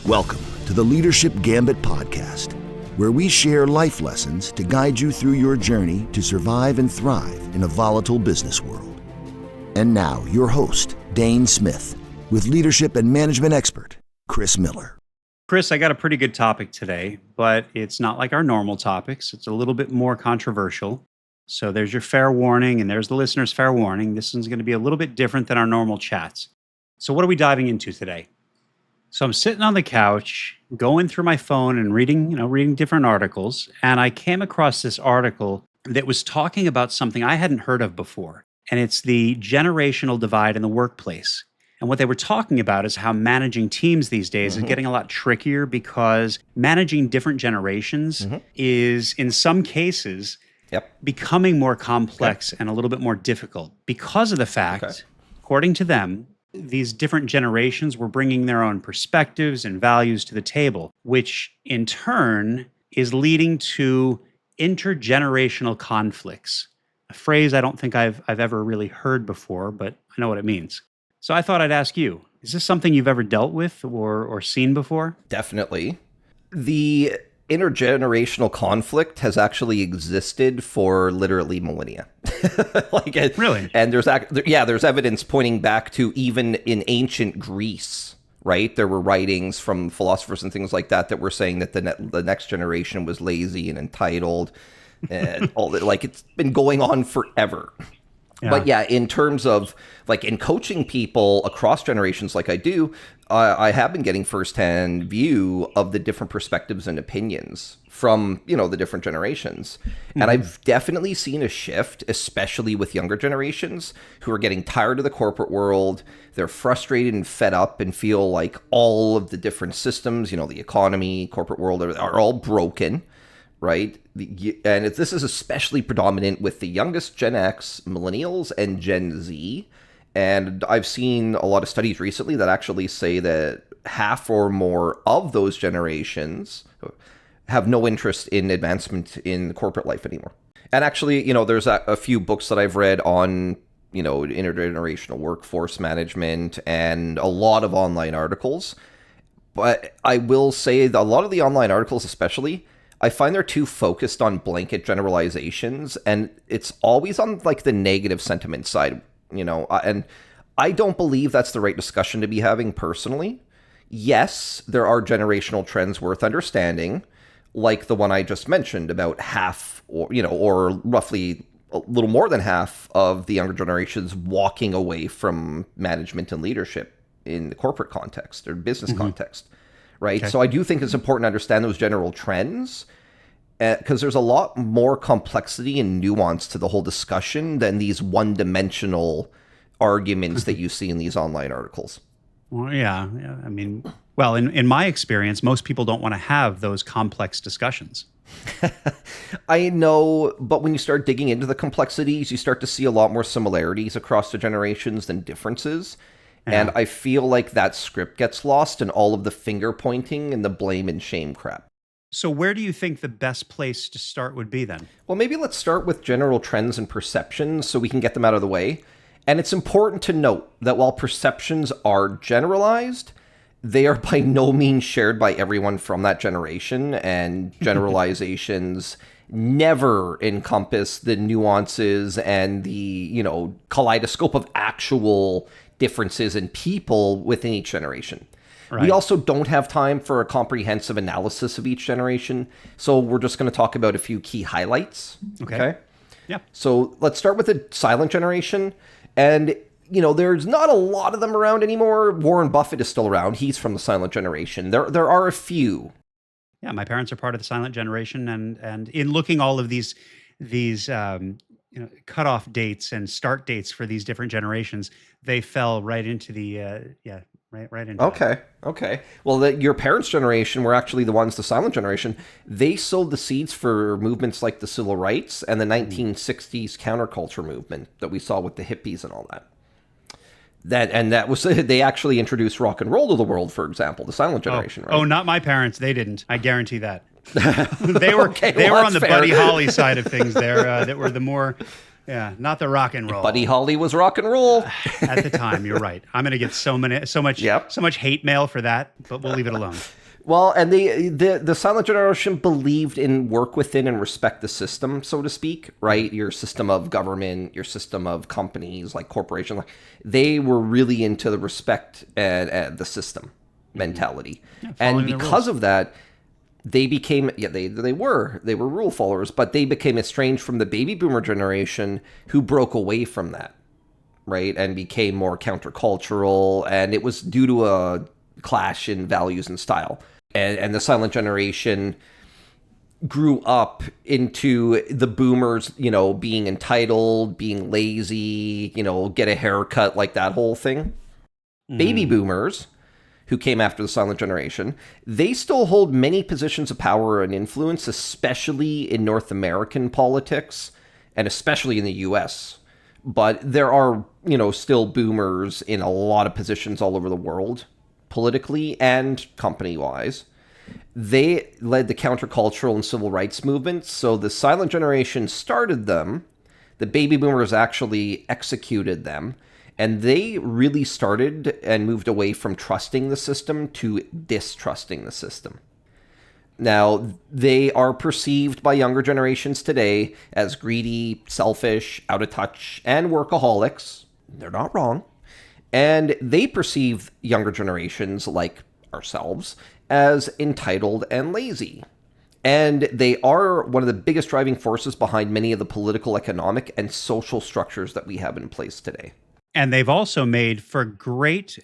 Welcome to the Leadership Gambit podcast, where we share life lessons to guide you through your journey to survive and thrive in a volatile business world. And now, your host, Dane Smith, with leadership and management expert, Chris Miller. Chris, I got a pretty good topic today, but it's not like our normal topics. It's a little bit more controversial. So there's your fair warning, and there's the listener's fair warning. This one's going to be a little bit different than our normal chats. So what are we diving into today? So I'm sitting on the couch, going through my phone and reading different articles, and I came across this article that was talking about something I hadn't heard of before, and it's the generational divide in the workplace. And what they were talking about is how managing teams these days is getting a lot trickier because managing different generations is, in some cases, becoming more complex and a little bit more difficult because of the fact, according to them, these different generations were bringing their own perspectives and values to the table, which in turn is leading to intergenerational conflicts, a phrase I don't think I've ever really heard before, but I know what it means. So I thought I'd ask you, is this something you've ever dealt with or seen before? Definitely. The intergenerational conflict has actually existed for literally millennia. Really? And there's evidence pointing back to even in ancient Greece, right? There were writings from philosophers and things like that were saying that the next generation was lazy and entitled, and all that. Like, it's been going on forever. Yeah. But yeah, in terms of like in coaching people across generations like I do, I have been getting firsthand view of the different perspectives and opinions from, the different generations. And I've definitely seen a shift, especially with younger generations who are getting tired of the corporate world. They're frustrated and fed up and feel like all of the different systems, the economy, corporate world are all broken. Right? And this is especially predominant with the youngest Gen X, Millennials, and Gen Z. And I've seen a lot of studies recently that actually say that half or more of those generations have no interest in advancement in corporate life anymore. And actually, there's a few books that I've read on, intergenerational workforce management and a lot of online articles. But I will say that a lot of the online articles especially, I find they're too focused on blanket generalizations, and it's always on like the negative sentiment side, and I don't believe that's the right discussion to be having personally. Yes, there are generational trends worth understanding, like the one I just mentioned about half or roughly a little more than half of the younger generations walking away from management and leadership in the corporate context or business context. Right. Okay. So I do think it's important to understand those general trends because there's a lot more complexity and nuance to the whole discussion than these one-dimensional arguments that you see in these online articles. Well, yeah. I mean, well, in my experience, most people don't want to have those complex discussions. I know, but when you start digging into the complexities, you start to see a lot more similarities across the generations than differences. Yeah. And I feel like that script gets lost in all of the finger pointing and the blame and shame crap. So where do you think the best place to start would be then? Well, maybe let's start with general trends and perceptions so we can get them out of the way. And it's important to note that while perceptions are generalized, they are by no means shared by everyone from that generation, and generalizations never encompass the nuances and the, kaleidoscope of actual differences in people within each generation. Right. We also don't have time for a comprehensive analysis of each generation, so we're just going to talk about a few key highlights. Okay? Yeah. So let's start with the silent generation. And, there's not a lot of them around anymore. Warren Buffett is still around. He's from the silent generation. There are a few. Yeah, my parents are part of the silent generation, and in looking all of these cutoff dates and start dates for these different generations, they fell right into the right into that. Okay. Well, your parents' generation were actually the ones, the silent generation. They sowed the seeds for movements like the civil rights and the 1960s counterculture movement that we saw with the hippies and all that. That was they actually introduced rock and roll to the world, for example, the silent generation. Right? Oh, not my parents. They didn't. I guarantee that. They were on the fair. Buddy Holly side of things there. That were the more Yeah, not the rock and roll. Buddy Holly was rock and roll. At the time, you're right. I'm going to get so much hate mail for that, but we'll leave it alone. Well, and the silent generation believed in work within and respect the system, so to speak, right? Your system of government, your system of companies, like corporations, like, they were really into the respect and the system mentality. Yeah, and because of that, they became, they were rule followers, but they became estranged from the baby boomer generation who broke away from that, right? And became more countercultural, and it was due to a clash in values and style. And the silent generation grew up into the boomers, being entitled, being lazy, get a haircut, like that whole thing. Baby boomers, who came after the silent generation, they still hold many positions of power and influence, especially in North American politics and especially in the US. But there are, still boomers in a lot of positions all over the world, politically and company-wise. They led the countercultural and civil rights movements. So the silent generation started them. The baby boomers actually executed them. And they really started and moved away from trusting the system to distrusting the system. Now, they are perceived by younger generations today as greedy, selfish, out of touch, and workaholics. They're not wrong. And they perceive younger generations, like ourselves, as entitled and lazy. And they are one of the biggest driving forces behind many of the political, economic, and social structures that we have in place today. And they've also made for great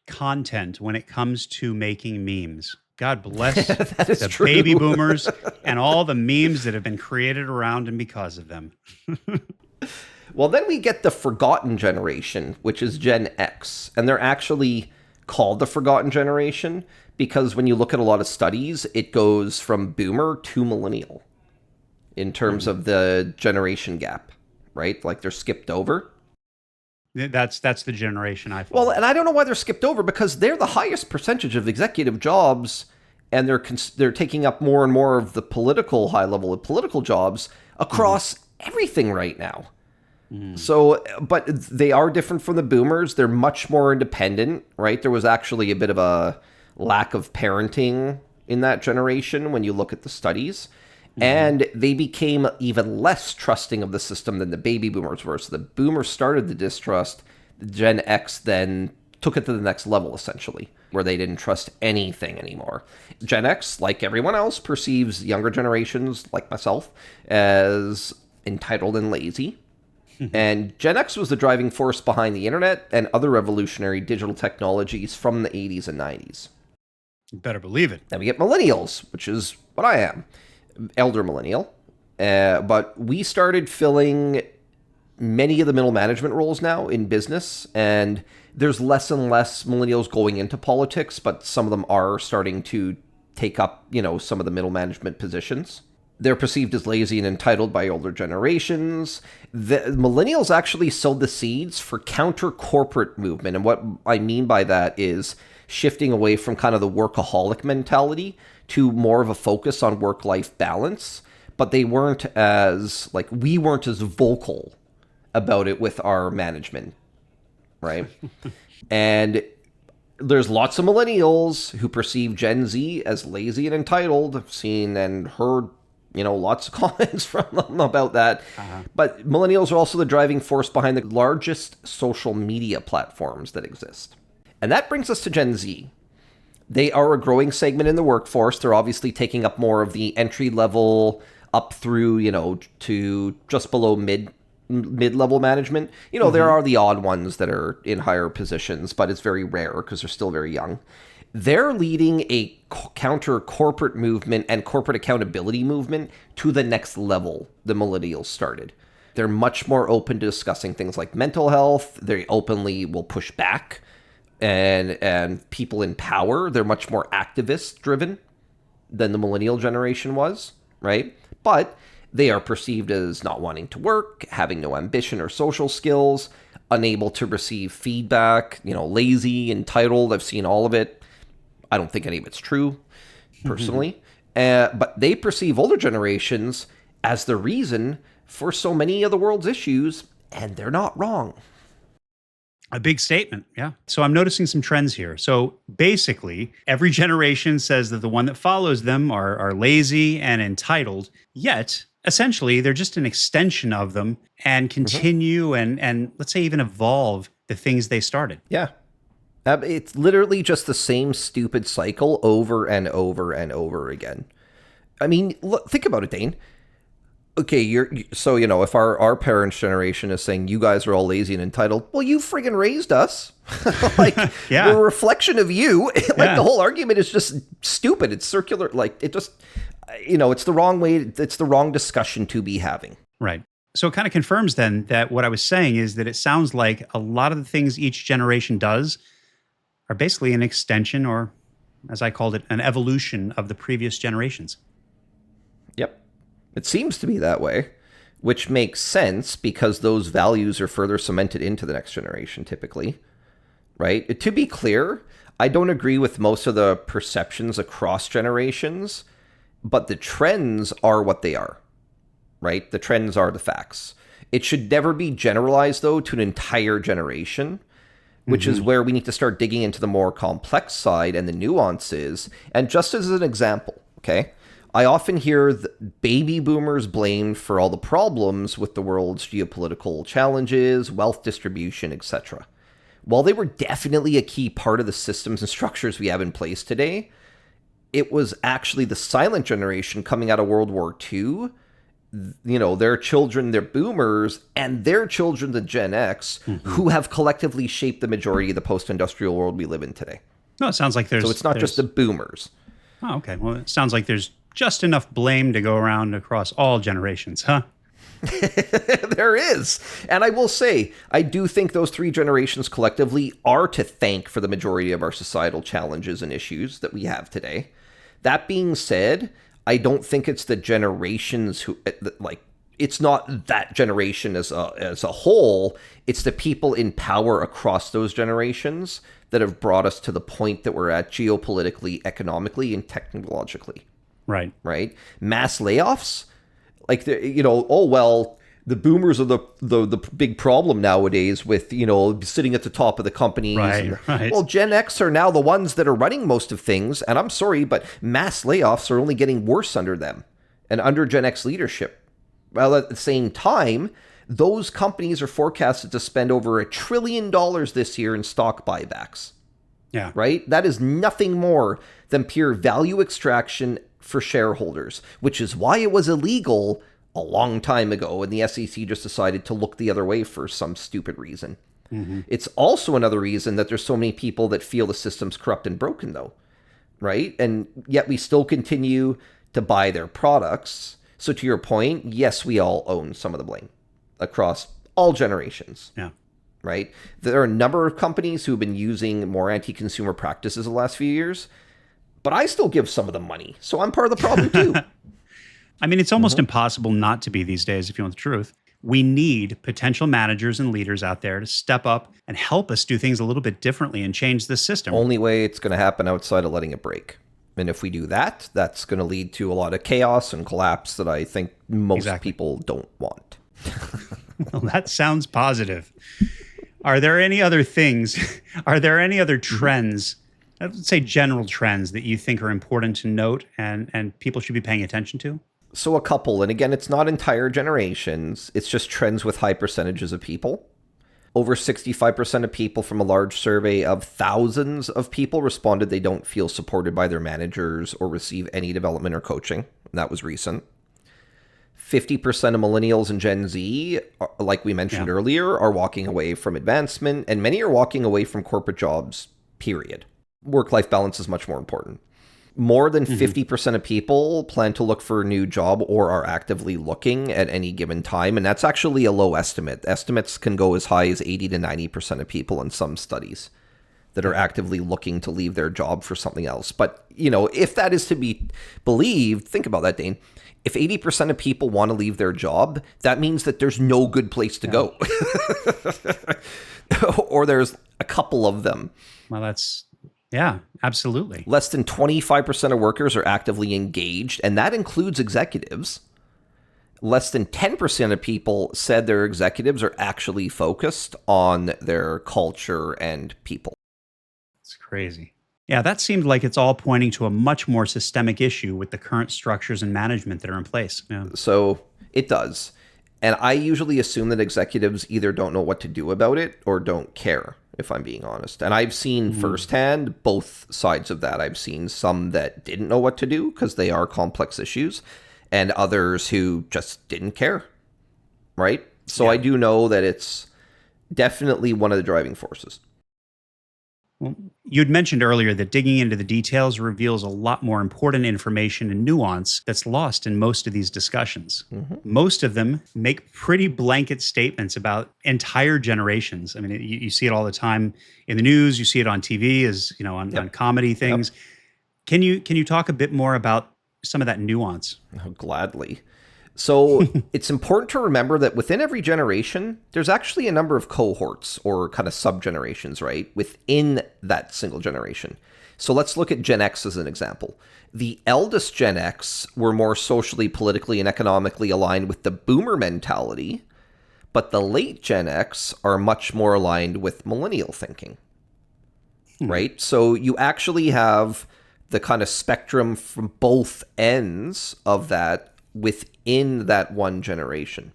content when it comes to making memes. God bless the true. Baby boomers and all the memes that have been created around and because of them. Well, then we get the forgotten generation, which is Gen X. And they're actually called the forgotten generation because when you look at a lot of studies, it goes from boomer to millennial in terms of the generation gap, right? Like they're skipped over. That's the generation I follow. Well, and I don't know why they're skipped over because they're the highest percentage of executive jobs, and they're taking up more and more of the political high level of political jobs across everything right now. So, but they are different from the boomers. They're much more independent, right? There was actually a bit of a lack of parenting in that generation when you look at the studies. And they became even less trusting of the system than the baby boomers were. So the boomers started the distrust. The Gen X then took it to the next level, essentially, where they didn't trust anything anymore. Gen X, like everyone else, perceives younger generations, like myself, as entitled and lazy. And Gen X was the driving force behind the internet and other revolutionary digital technologies from the 80s and 90s. You better believe it. Then we get millennials, which is what I am. Elder millennial, but we started filling many of the middle management roles now in business, and there's less and less millennials going into politics, but some of them are starting to take up, some of the middle management positions. They're perceived as lazy and entitled by older generations. The millennials actually sowed the seeds for counter-corporate movement, and what I mean by that is shifting away from kind of the workaholic mentality to more of a focus on work-life balance, but we weren't as vocal about it with our management, right? And there's lots of millennials who perceive Gen Z as lazy and entitled. I've seen and heard, lots of comments from them about that. But millennials are also the driving force behind the largest social media platforms that exist. And that brings us to Gen Z. They are a growing segment in the workforce. They're obviously taking up more of the entry level up through, to just below mid-level management. There are the odd ones that are in higher positions, but it's very rare because they're still very young. They're leading a counter-corporate movement and corporate accountability movement to the next level the millennials started. They're much more open to discussing things like mental health. They openly will push back. And people in power, they're much more activist-driven than the millennial generation was, right? But they are perceived as not wanting to work, having no ambition or social skills, unable to receive feedback, lazy, entitled. I've seen all of it. I don't think any of it's true, personally. But they perceive older generations as the reason for so many of the world's issues, and they're not wrong. A big statement. Yeah. So I'm noticing some trends here. So basically, every generation says that the one that follows them are lazy and entitled, yet essentially they're just an extension of them and continue and let's say even evolve the things they started. Yeah. It's literally just the same stupid cycle over and over and over again. I mean, look, think about it, Dane. Okay, if our parents' generation is saying you guys are all lazy and entitled, well, you friggin' raised us. Like, we're a reflection of you. Like, the whole argument is just stupid. It's circular. Like, it just, it's the wrong way. It's the wrong discussion to be having. Right. So it kind of confirms then that what I was saying is that it sounds like a lot of the things each generation does are basically an extension, or as I called it, an evolution of the previous generations. Yep. It seems to be that way, which makes sense because those values are further cemented into the next generation typically, right? To be clear, I don't agree with most of the perceptions across generations, but the trends are what they are, right? The trends are the facts. It should never be generalized, though, to an entire generation, which is where we need to start digging into the more complex side and the nuances. And just as an example, okay? I often hear baby boomers blamed for all the problems with the world's geopolitical challenges, wealth distribution, etc. While they were definitely a key part of the systems and structures we have in place today, it was actually the silent generation coming out of World War II, their children, their boomers, and their children, the Gen X, who have collectively shaped the majority of the post-industrial world we live in today. No, it sounds like So it's not just the boomers. Oh, okay. Well, it sounds like there's just enough blame to go around across all generations, huh? There is. And I will say, I do think those three generations collectively are to thank for the majority of our societal challenges and issues that we have today. That being said, I don't think it's the generations who, it's not that generation as a whole. It's the people in power across those generations that have brought us to the point that we're at geopolitically, economically, and technologically. Right. Mass layoffs, the boomers are the big problem nowadays with, sitting at the top of the companies. Right. Well, Gen X are now the ones that are running most of things. And I'm sorry, but mass layoffs are only getting worse under them and under Gen X leadership. Well, at the same time, those companies are forecasted to spend over $1 trillion this year in stock buybacks. Yeah. Right? That is nothing more than pure value extraction for shareholders, which is why it was illegal a long time ago, and the SEC just decided to look the other way for some stupid reason. It's also another reason that there's so many people that feel the system's corrupt and broken, though, right? And yet we still continue to buy their products. So to your point, yes, we all own some of the blame across all generations. Yeah. Right? There are a number of companies who have been using more anti-consumer practices the last few years, but I still give some of them money. So I'm part of the problem too. I mean, it's almost impossible not to be these days, if you want the truth. We need potential managers and leaders out there to step up and help us do things a little bit differently and change the system. Only way it's going to happen outside of letting it break. And if we do that, that's going to lead to a lot of chaos and collapse that I think most people don't want. Well, that sounds positive. Are there any other things? Are there any other trends, let's say general trends, that you think are important to note and people should be paying attention to? So a couple, and again, it's not entire generations. It's just trends with high percentages of people. Over 65% of people from a large survey of thousands of people responded they don't feel supported by their managers or receive any development or coaching. That was recent. 50% of millennials and Gen Z, like we mentioned earlier, are walking away from advancement, and many are walking away from corporate jobs, period. Work-life balance is much more important. More than 50% of people plan to look for a new job or are actively looking at any given time. And that's actually a low estimate. Estimates can go as high as 80 to 90% of people in some studies that are actively looking to leave their job for something else. But, if that is to be believed, think about that, Dane. If 80% of people want to leave their job, that means that there's no good place to go. Or there's a couple of them. Well, yeah, absolutely. Less than 25% of workers are actively engaged, and that includes executives. Less than 10% of people said their executives are actually focused on their culture and people. It's crazy. Yeah, that seemed like it's all pointing to a much more systemic issue with the current structures and management that are in place. Yeah. So it does. And I usually assume that executives either don't know what to do about it or don't care, if I'm being honest. And I've seen firsthand both sides of that. I've seen some that didn't know what to do because they are complex issues, and others who just didn't care, right? So I do know that it's definitely one of the driving forces. Well, you'd mentioned earlier that digging into the details reveals a lot more important information and nuance that's lost in most of these discussions. Most of them make pretty blanket statements about entire generations. I mean, you see it all the time in the news. You see it on TV, as you know, on comedy things. Can you talk a bit more about some of that nuance? Oh, gladly. So it's important to remember that within every generation, there's actually a number of cohorts or kind of sub-generations, right, within that single generation. So let's look at Gen X as an example. The eldest Gen X were more socially, politically, and economically aligned with the boomer mentality, but the late Gen X are much more aligned with millennial thinking, right? So you actually have the kind of spectrum from both ends of that within that one generation.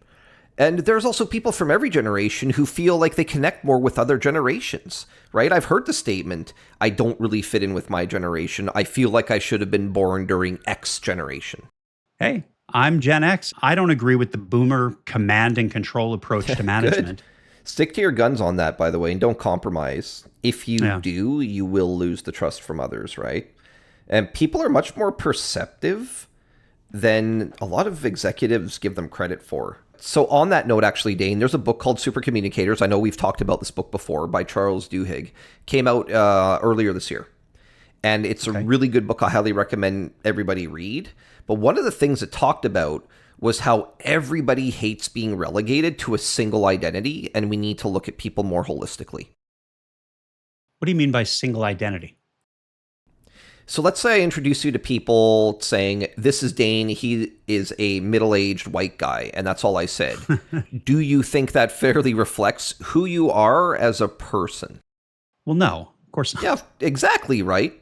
And there's also people from every generation who feel like they connect more with other generations, right? I've heard the statement, I don't really fit in with my generation. I feel like I should have been born during X generation. Hey, I'm Gen X. I don't agree with the boomer command and control approach to management. Stick to your guns on that, by the way, and don't compromise. If you do, you will lose the trust from others, right? And people are much more perceptive than a lot of executives give them credit for. So on that note, actually, Dane, there's a book called Super Communicators. I know we've talked about this book before by Charles Duhigg. Came out earlier this year. And it's a really good book. I highly recommend everybody read. But one of the things it talked about was how everybody hates being relegated to a single identity, and we need to look at people more holistically. What do you mean by single identity? So let's say I introduce you to people saying, this is Dane, he is a middle-aged white guy, and that's all I said. Do you think that fairly reflects who you are as a person? Well, no, of course not. Yeah, exactly, right?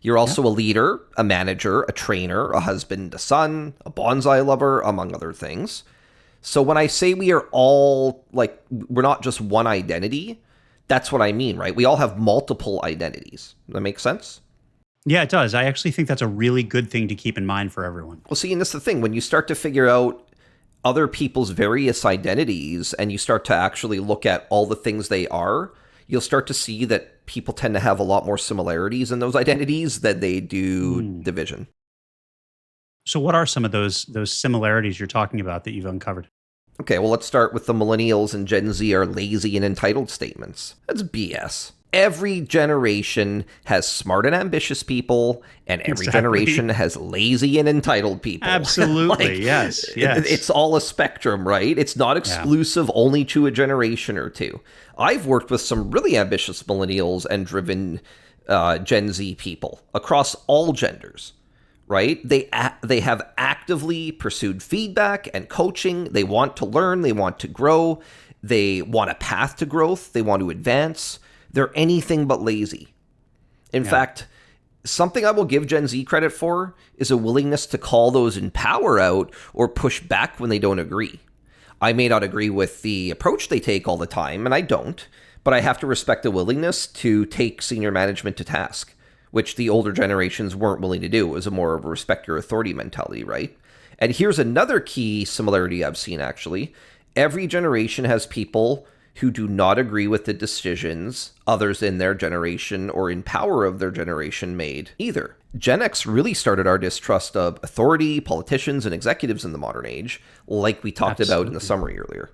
You're also a leader, a manager, a trainer, a husband, a son, a bonsai lover, among other things. So when I say we are all, like, we're not just one identity, that's what I mean, right? We all have multiple identities. Does that make sense? Yeah, it does. I actually think that's a really good thing to keep in mind for everyone. Well, see, and that's the thing. When you start to figure out other people's various identities and you start to actually look at all the things they are, you'll start to see that people tend to have a lot more similarities in those identities than they do division. So what are some of those similarities you're talking about that you've uncovered? Okay, well, let's start with the millennials and Gen Z are lazy and entitled statements. That's BS. Every generation has smart and ambitious people, and every generation has lazy and entitled people. Absolutely, yes. It's all a spectrum, right? It's not exclusive only to a generation or two. I've worked with some really ambitious millennials and driven Gen Z people across all genders, right? They have actively pursued feedback and coaching. They want to learn. They want to grow. They want a path to growth. They want to advance. They're anything but lazy. In fact, something I will give Gen Z credit for is a willingness to call those in power out or push back when they don't agree. I may not agree with the approach they take all the time, and I don't, but I have to respect the willingness to take senior management to task, which the older generations weren't willing to do. It was a more of a respect your authority mentality, right? And here's another key similarity I've seen, actually. Every generation has people who do not agree with the decisions others in their generation or in power of their generation made either. Gen X really started our distrust of authority, politicians, and executives in the modern age, like we talked about in the summary earlier.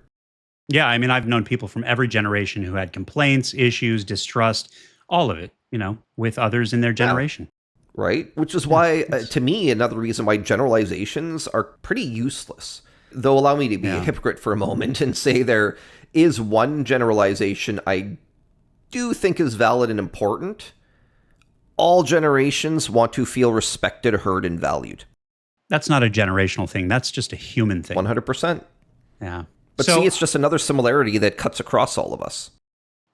Yeah, I mean, I've known people from every generation who had complaints, issues, distrust, all of it, with others in their generation. Right? Which is why, to me, another reason why generalizations are pretty useless. Though allow me to be a hypocrite for a moment and say there is one generalization I do think is valid and important. All generations want to feel respected, heard, and valued. That's not a generational thing. That's just a human thing. 100%. Yeah. But So see, it's just another similarity that cuts across all of us.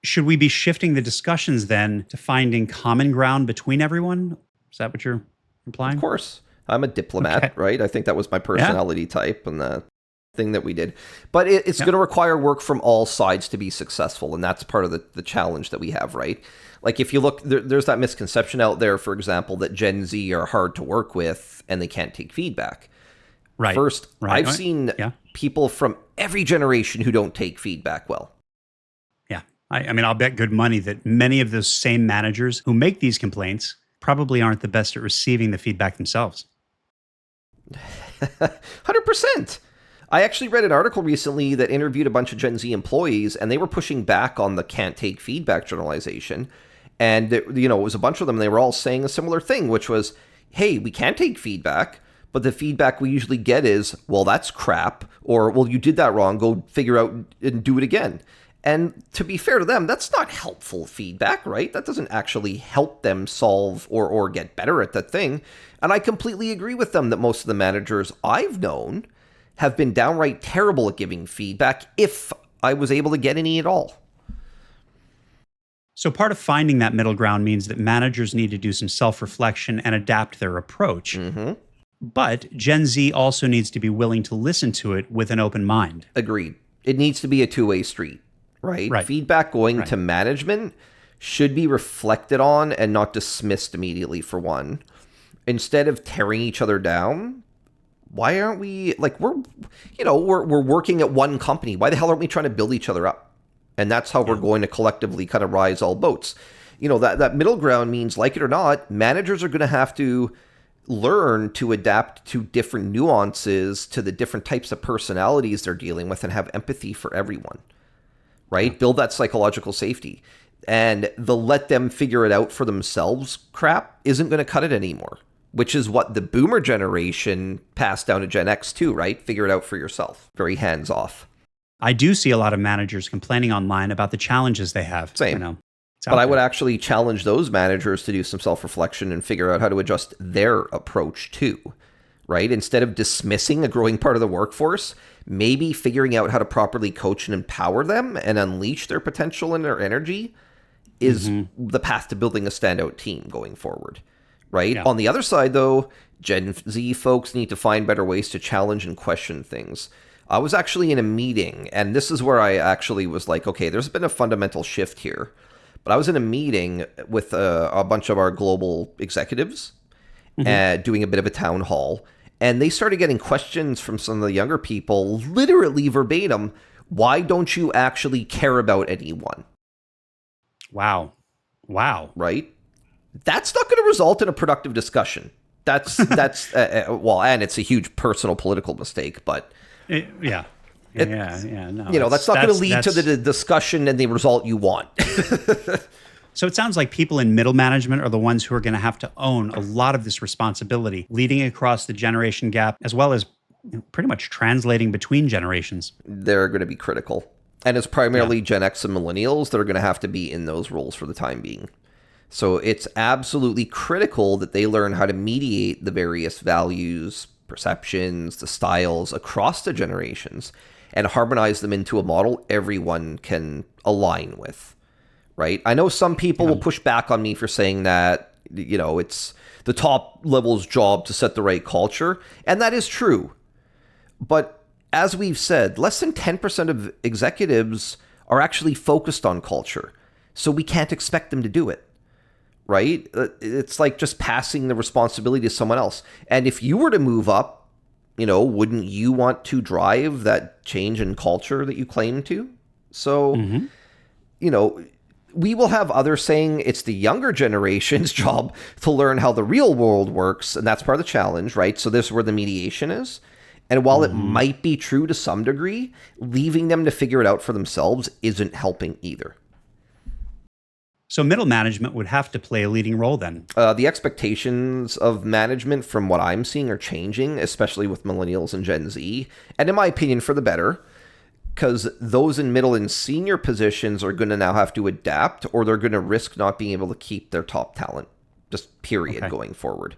should we be shifting the discussions then to finding common ground between everyone? Is that what you're implying? Of course. I'm a diplomat, Okay. right? I think that was my personality type and the thing that we did. But it's going to require work from all sides to be successful. And that's part of the challenge that we have, right? Like if you look, there's that misconception out there, for example, that Gen Z are hard to work with and they can't take feedback. Right. First, Right. I've seen Yeah. people from every generation who don't take feedback well. Yeah. I mean, I'll bet good money that many of those same managers who make these complaints probably aren't the best at receiving the feedback themselves. 100%. I actually read an article recently that interviewed a bunch of Gen Z employees, and they were pushing back on the can't take feedback generalization. And, it was a bunch of them. They were all saying a similar thing, which was, hey, we can't take feedback, but the feedback we usually get is, well, that's crap, or, well, you did that wrong, go figure out and do it again. And to be fair to them, that's not helpful feedback, right? That doesn't actually help them solve or get better at that thing. And I completely agree with them that most of the managers I've known have been downright terrible at giving feedback, if I was able to get any at all. So part of finding that middle ground means that managers need to do some self-reflection and adapt their approach. Mm-hmm. But Gen Z also needs to be willing to listen to it with an open mind. Agreed. It needs to be a two-way street, right? Feedback going to management should be reflected on and not dismissed immediately, for one. Instead of tearing each other down, why aren't we, like, we're working at one company. Why the hell aren't we trying to build each other up? And that's how we're going to collectively kind of rise all boats. That middle ground means, like it or not, managers are going to have to learn to adapt to different nuances, to the different types of personalities they're dealing with, and have empathy for everyone, right? Build that psychological safety. And the let them figure it out for themselves crap isn't going to cut it anymore, which is what the boomer generation passed down to Gen X too, right? Figure it out for yourself. Very hands off. I do see a lot of managers complaining online about the challenges they have. Same. But I would actually challenge those managers to do some self-reflection and figure out how to adjust their approach too, right? Instead of dismissing a growing part of the workforce, maybe figuring out how to properly coach and empower them and unleash their potential and their energy is the path to building a standout team going forward, right? Yeah. On the other side, though, Gen Z folks need to find better ways to challenge and question things. I was actually in a meeting, and this is where I actually was like, okay, there's been a fundamental shift here. But I was in a meeting with a bunch of our global executives doing a bit of a town hall. And they started getting questions from some of the younger people, literally verbatim, why don't you actually care about anyone? Wow. Right? That's not going to result in a productive discussion. That's and it's a huge personal political mistake, but... No, that's not going to lead to the discussion and the result you want. So it sounds like people in middle management are the ones who are going to have to own a lot of this responsibility, leading across the generation gap, as well as pretty much translating between generations. They're going to be critical. And it's primarily Gen X and Millennials that are going to have to be in those roles for the time being. So it's absolutely critical that they learn how to mediate the various values, perceptions, the styles across the generations and harmonize them into a model everyone can align with, right? I know some people will push back on me for saying that, it's the top level's job to set the right culture, and that is true. But as we've said, less than 10% of executives are actually focused on culture, so we can't expect them to do it. Right? It's like just passing the responsibility to someone else. And if you were to move up, wouldn't you want to drive that change in culture that you claim to? So, we will have others saying it's the younger generation's job to learn how the real world works. And that's part of the challenge, right? So this is where the mediation is. And while it might be true to some degree, leaving them to figure it out for themselves isn't helping either. So middle management would have to play a leading role then. The expectations of management from what I'm seeing are changing, especially with millennials and Gen Z. And in my opinion, for the better, because those in middle and senior positions are going to now have to adapt, or they're going to risk not being able to keep their top talent, just period, going forward,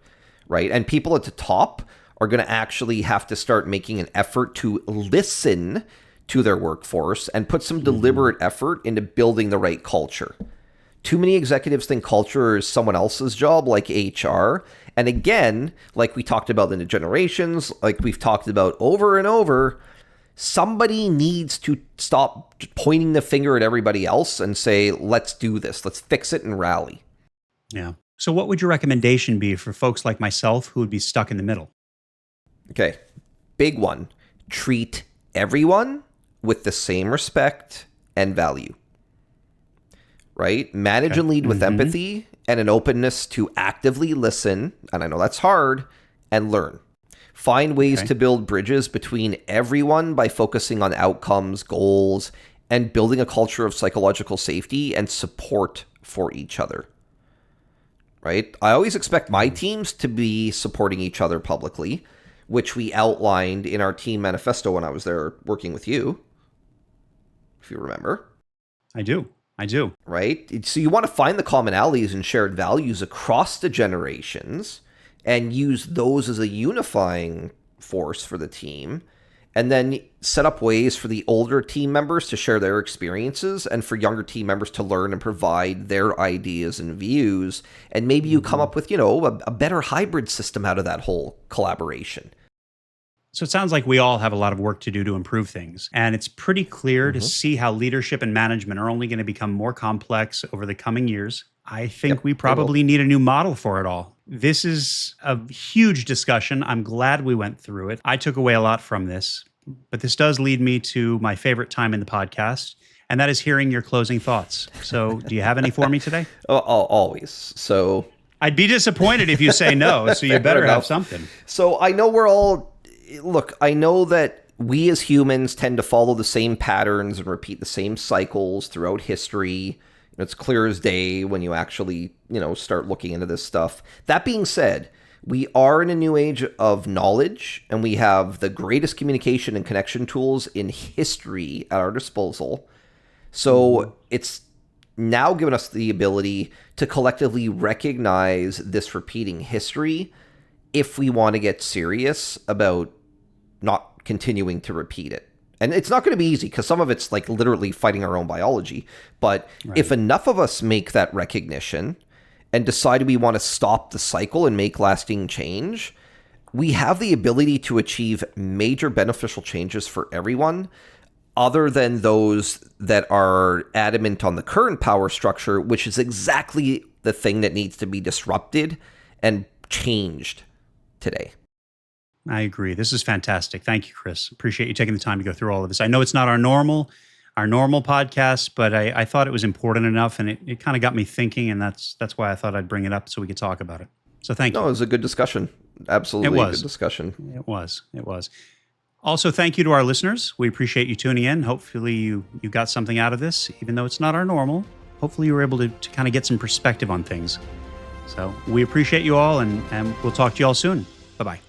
right? And people at the top are going to actually have to start making an effort to listen to their workforce and put some deliberate effort into building the right culture. Too many executives think culture is someone else's job, like HR. And again, like we talked about in the generations, like we've talked about over and over, somebody needs to stop pointing the finger at everybody else and say, let's do this. Let's fix it and rally. Yeah. So what would your recommendation be for folks like myself who would be stuck in the middle? Okay. Big one. Treat everyone with the same respect and value. Right? Manage and lead with empathy and an openness to actively listen, and I know that's hard, and learn. Find ways to build bridges between everyone by focusing on outcomes, goals, and building a culture of psychological safety and support for each other. Right? I always expect my teams to be supporting each other publicly, which we outlined in our team manifesto when I was there working with you, if you remember. I do. Right? So you want to find the commonalities and shared values across the generations and use those as a unifying force for the team, and then set up ways for the older team members to share their experiences and for younger team members to learn and provide their ideas and views. And maybe you come up with, a better hybrid system out of that whole collaboration. So it sounds like we all have a lot of work to do to improve things. And it's pretty clear to see how leadership and management are only going to become more complex over the coming years. I think we probably need a new model for it all. This is a huge discussion. I'm glad we went through it. I took away a lot from this, but this does lead me to my favorite time in the podcast, and that is hearing your closing thoughts. So do you have any for me today? Always. So I'd be disappointed if you say no, so you better have something. So I know that we as humans tend to follow the same patterns and repeat the same cycles throughout history. It's clear as day when you actually, start looking into this stuff. That being said, we are in a new age of knowledge, and we have the greatest communication and connection tools in history at our disposal. So it's now given us the ability to collectively recognize this repeating history if we want to get serious about not continuing to repeat it. And it's not going to be easy because some of it's like literally fighting our own biology. But if enough of us make that recognition and decide we want to stop the cycle and make lasting change, we have the ability to achieve major beneficial changes for everyone, other than those that are adamant on the current power structure, which is exactly the thing that needs to be disrupted and changed today. I agree. This is fantastic. Thank you, Chris. Appreciate you taking the time to go through all of this. I know it's not our normal podcast, but I thought it was important enough, and it kind of got me thinking, and that's why I thought I'd bring it up so we could talk about it. So thank you. No, it was a good discussion. Absolutely a good discussion. It was. Also, thank you to our listeners. We appreciate you tuning in. Hopefully you got something out of this, even though it's not our normal. Hopefully you were able to kind of get some perspective on things. So we appreciate you all, and we'll talk to you all soon. Bye-bye.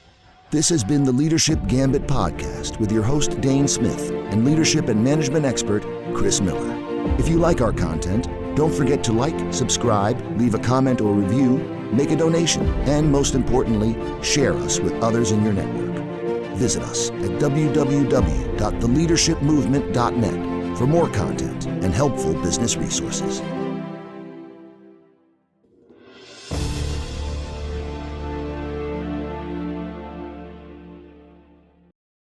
This has been the Leadership Gambit podcast with your host, Dane Smith, and leadership and management expert, Chris Miller. If you like our content, don't forget to like, subscribe, leave a comment or review, make a donation, and most importantly, share us with others in your network. Visit us at www.theleadershipmovement.net for more content and helpful business resources.